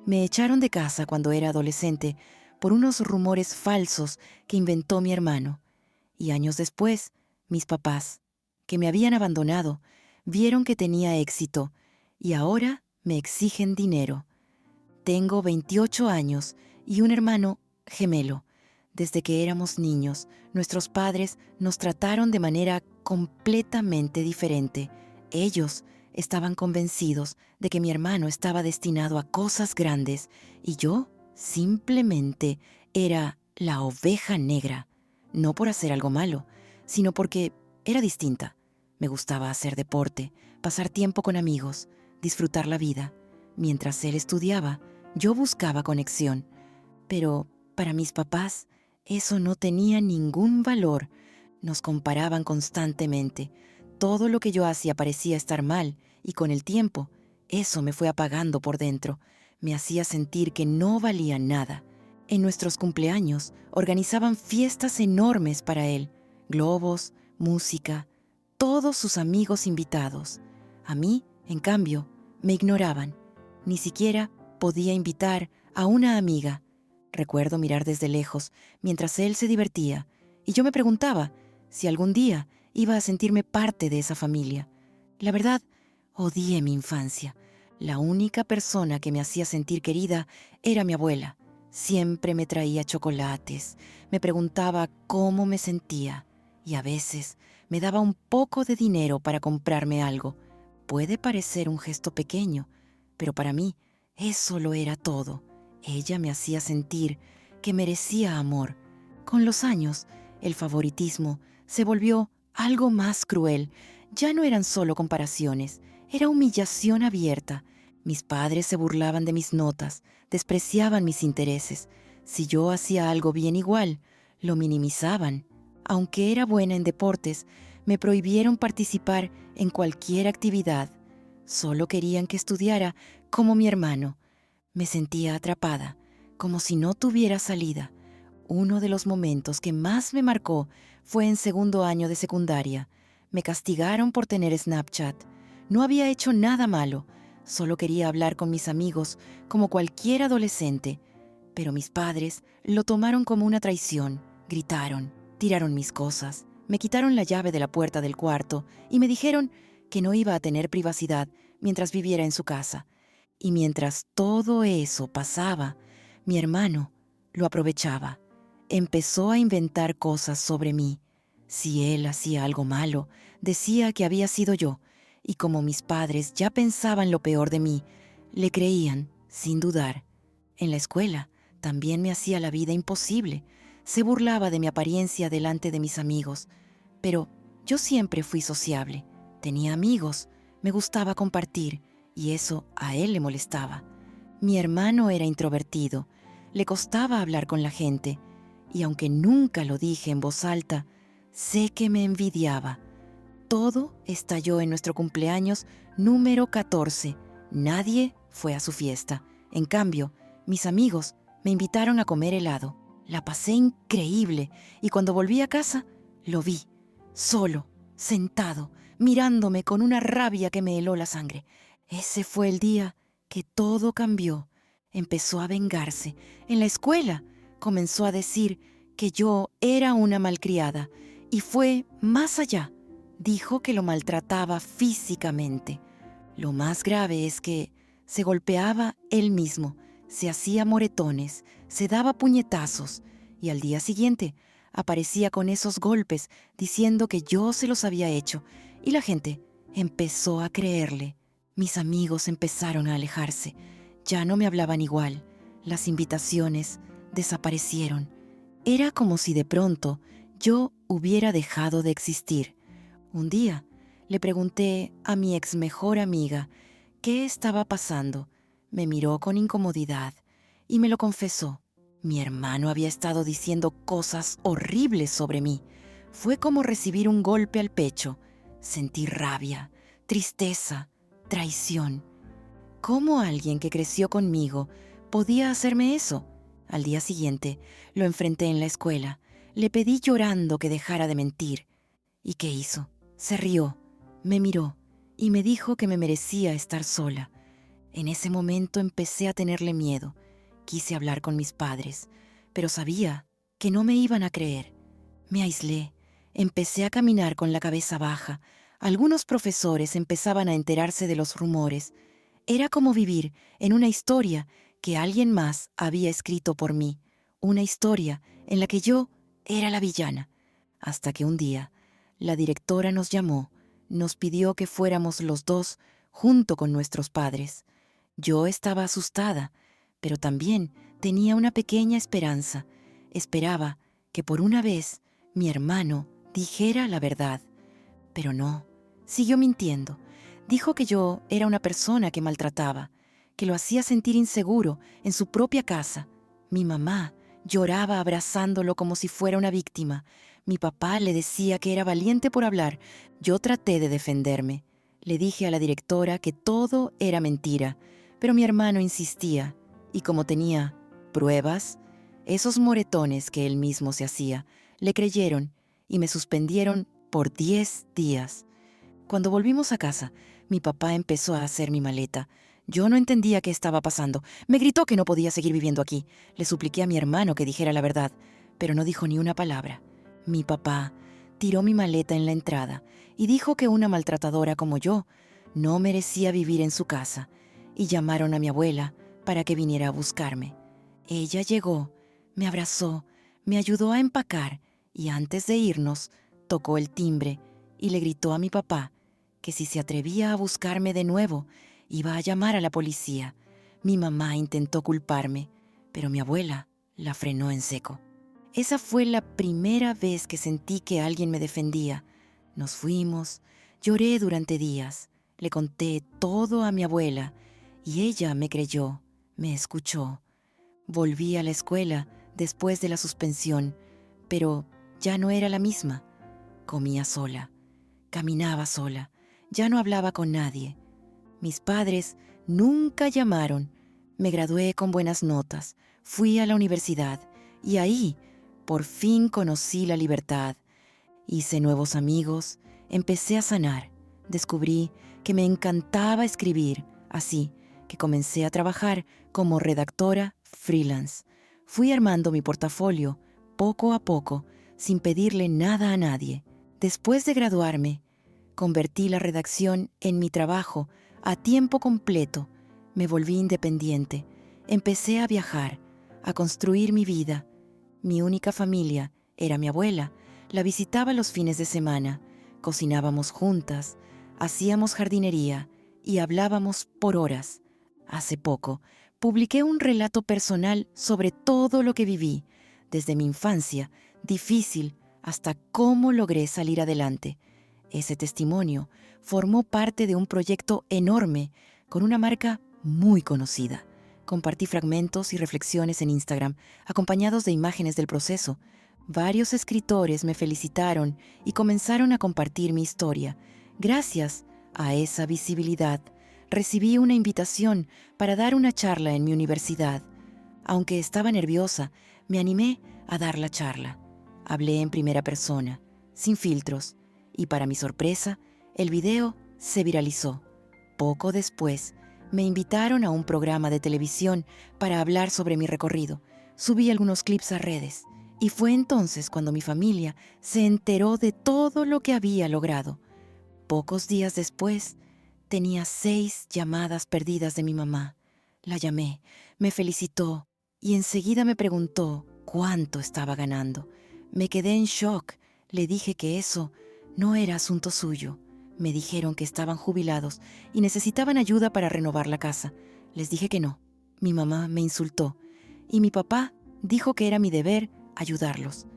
Me echaron de casa cuando era adolescente por unos rumores falsos que inventó mi hermano. Y años después, mis papás, que me habían abandonado, vieron que tenía éxito y ahora me exigen dinero. Tengo 28 años y un hermano gemelo. Desde que éramos niños, nuestros padres nos trataron de manera completamente diferente. Ellos estaban convencidos de que mi hermano estaba destinado a cosas grandes y yo simplemente era la oveja negra. No por hacer algo malo, sino porque era distinta. Me gustaba hacer deporte, pasar tiempo con amigos, disfrutar la vida. Mientras él estudiaba, yo buscaba conexión, pero para mis papás eso no tenía ningún valor. Nos comparaban constantemente. Todo lo que yo hacía parecía estar mal y con el tiempo eso me fue apagando por dentro. Me hacía sentir que no valía nada. En nuestros cumpleaños organizaban fiestas enormes para él, globos, música, todos sus amigos invitados. A mí, en cambio, me ignoraban. Ni siquiera podía invitar a una amiga. Recuerdo mirar desde lejos mientras él se divertía y yo me preguntaba si algún día iba a sentirme parte de esa familia. La verdad, odié mi infancia. La única persona que me hacía sentir querida era mi abuela. Siempre me traía chocolates, me preguntaba cómo me sentía y a veces me daba un poco de dinero para comprarme algo. Puede parecer un gesto pequeño, pero para mí eso lo era todo. Ella me hacía sentir que merecía amor. Con los años, el favoritismo se volvió algo más cruel. Ya no eran solo comparaciones, era humillación abierta. Mis padres se burlaban de mis notas, despreciaban mis intereses. Si yo hacía algo bien igual, lo minimizaban. Aunque era buena en deportes, me prohibieron participar en cualquier actividad. Solo querían que estudiara como mi hermano. Me sentía atrapada, como si no tuviera salida. Uno de los momentos que más me marcó fue en segundo año de secundaria. Me castigaron por tener Snapchat. No había hecho nada malo, solo quería hablar con mis amigos como cualquier adolescente. Pero mis padres lo tomaron como una traición. Gritaron, tiraron mis cosas, me quitaron la llave de la puerta del cuarto y me dijeron que no iba a tener privacidad mientras viviera en su casa. Y mientras todo eso pasaba, mi hermano lo aprovechaba. Empezó a inventar cosas sobre mí. Si él hacía algo malo, decía que había sido yo, y como mis padres ya pensaban lo peor de mí, le creían, sin dudar. En la escuela también me hacía la vida imposible. Se burlaba de mi apariencia delante de mis amigos, pero yo siempre fui sociable. Tenía amigos, me gustaba compartir, y eso a él le molestaba. Mi hermano era introvertido, le costaba hablar con la gente, y aunque nunca lo dije en voz alta, sé que me envidiaba. Todo estalló en nuestro cumpleaños número 14. Nadie fue a su fiesta. En cambio, mis amigos me invitaron a comer helado. La pasé increíble y cuando volví a casa, lo vi, solo, sentado, mirándome con una rabia que me heló la sangre. Ese fue el día que todo cambió. Empezó a vengarse. En la escuela comenzó a decir que yo era una malcriada y fue más allá. Dijo que lo maltrataba físicamente. Lo más grave es que se golpeaba él mismo, se hacía moretones, se daba puñetazos y al día siguiente aparecía con esos golpes diciendo que yo se los había hecho y la gente empezó a creerle. Mis amigos empezaron a alejarse, ya no me hablaban igual, las invitaciones desaparecieron. Era como si de pronto yo hubiera dejado de existir. Un día le pregunté a mi ex mejor amiga qué estaba pasando. Me miró con incomodidad y me lo confesó. Mi hermano había estado diciendo cosas horribles sobre mí. Fue como recibir un golpe al pecho. Sentí rabia, tristeza, traición. ¿Cómo alguien que creció conmigo podía hacerme eso? Al día siguiente lo enfrenté en la escuela. Le pedí llorando que dejara de mentir. ¿Y qué hizo? Se rió, me miró y me dijo que me merecía estar sola. En ese momento empecé a tenerle miedo. Quise hablar con mis padres, pero sabía que no me iban a creer. Me aislé. Empecé a caminar con la cabeza baja. Algunos profesores empezaban a enterarse de los rumores. Era como vivir en una historia que alguien más había escrito por mí. Una historia en la que yo era la villana. Hasta que un día, la directora nos llamó, nos pidió que fuéramos los dos junto con nuestros padres. Yo estaba asustada, pero también tenía una pequeña esperanza. Esperaba que por una vez mi hermano dijera la verdad. Pero no, siguió mintiendo. Dijo que yo era una persona que maltrataba, que lo hacía sentir inseguro en su propia casa. Mi mamá lloraba abrazándolo como si fuera una víctima. Mi papá le decía que era valiente por hablar. Yo traté de defenderme. Le dije a la directora que todo era mentira, pero mi hermano insistía, y como tenía pruebas, esos moretones que él mismo se hacía, le creyeron y me suspendieron por 10 días. Cuando volvimos a casa, mi papá empezó a hacer mi maleta. Yo no entendía qué estaba pasando. Me gritó que no podía seguir viviendo aquí. Le supliqué a mi hermano que dijera la verdad, pero no dijo ni una palabra. Mi papá tiró mi maleta en la entrada y dijo que una maltratadora como yo no merecía vivir en su casa, y llamaron a mi abuela para que viniera a buscarme. Ella llegó, me abrazó, me ayudó a empacar y antes de irnos tocó el timbre y le gritó a mi papá que si se atrevía a buscarme de nuevo, iba a llamar a la policía. Mi mamá intentó culparme, pero mi abuela la frenó en seco. Esa fue la primera vez que sentí que alguien me defendía. Nos fuimos, lloré durante días, le conté todo a mi abuela y ella me creyó, me escuchó. Volví a la escuela después de la suspensión, pero ya no era la misma. Comía sola, caminaba sola, ya no hablaba con nadie. Mis padres nunca llamaron. Me gradué con buenas notas, fui a la universidad y ahí por fin conocí la libertad. Hice nuevos amigos, empecé a sanar. Descubrí que me encantaba escribir, así que comencé a trabajar como redactora freelance. Fui armando mi portafolio poco a poco, sin pedirle nada a nadie. Después de graduarme, convertí la redacción en mi trabajo a tiempo completo. Me volví independiente. Empecé a viajar, a construir mi vida. Mi única familia era mi abuela. La visitaba los fines de semana. Cocinábamos juntas, hacíamos jardinería y hablábamos por horas. Hace poco, publiqué un relato personal sobre todo lo que viví, desde mi infancia, difícil, hasta cómo logré salir adelante. Ese testimonio formó parte de un proyecto enorme con una marca muy conocida. Compartí fragmentos y reflexiones en Instagram, acompañados de imágenes del proceso. Varios escritores me felicitaron y comenzaron a compartir mi historia. Gracias a esa visibilidad, recibí una invitación para dar una charla en mi universidad. Aunque estaba nerviosa, me animé a dar la charla. Hablé en primera persona, sin filtros, y para mi sorpresa, el video se viralizó. Poco después, me invitaron a un programa de televisión para hablar sobre mi recorrido. Subí algunos clips a redes, y fue entonces cuando mi familia se enteró de todo lo que había logrado. Pocos días después, tenía 6 llamadas perdidas de mi mamá. La llamé, me felicitó y enseguida me preguntó cuánto estaba ganando. Me quedé en shock. Le dije que eso no era asunto suyo. Me dijeron que estaban jubilados y necesitaban ayuda para renovar la casa. Les dije que no. Mi mamá me insultó y mi papá dijo que era mi deber ayudarlos.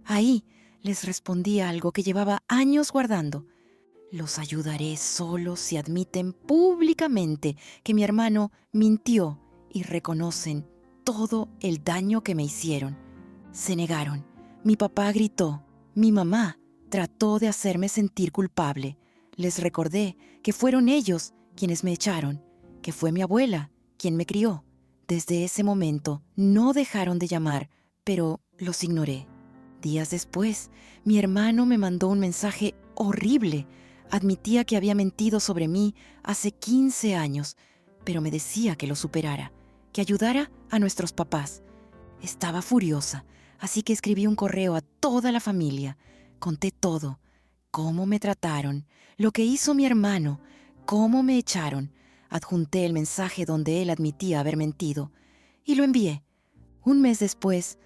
Ahí les respondí algo que llevaba años guardando. Los ayudaré solo si admiten públicamente que mi hermano mintió y reconocen todo el daño que me hicieron. Se negaron. Mi papá gritó. Mi mamá trató de hacerme sentir culpable. Les recordé que fueron ellos quienes me echaron, que fue mi abuela quien me crió. Desde ese momento no dejaron de llamar, pero los ignoré. Días después, mi hermano me mandó un mensaje horrible. Admitía que había mentido sobre mí hace 15 años, pero me decía que lo superara, que ayudara a nuestros papás. Estaba furiosa, así que escribí un correo a toda la familia. Conté todo, cómo me trataron, lo que hizo mi hermano, cómo me echaron. Adjunté el mensaje donde él admitía haber mentido y lo envié. Un mes después,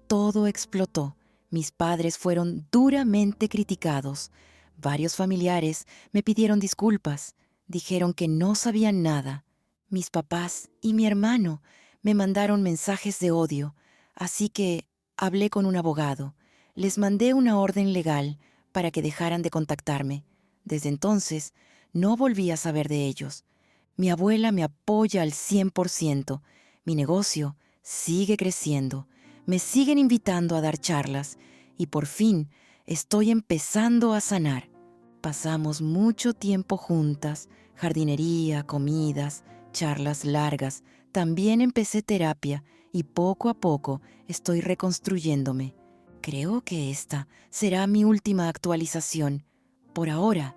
todo explotó. Mis padres fueron duramente criticados. Varios familiares me pidieron disculpas. Dijeron que no sabían nada. Mis papás y mi hermano me mandaron mensajes de odio, así que hablé con un abogado. Les mandé una orden legal para que dejaran de contactarme. Desde entonces, no volví a saber de ellos. Mi abuela me apoya al 100%. Mi negocio sigue creciendo. Me siguen invitando a dar charlas y por fin estoy empezando a sanar. Pasamos mucho tiempo juntas, jardinería, comidas, charlas largas. También empecé terapia y poco a poco estoy reconstruyéndome. Creo que esta será mi última actualización. Por ahora,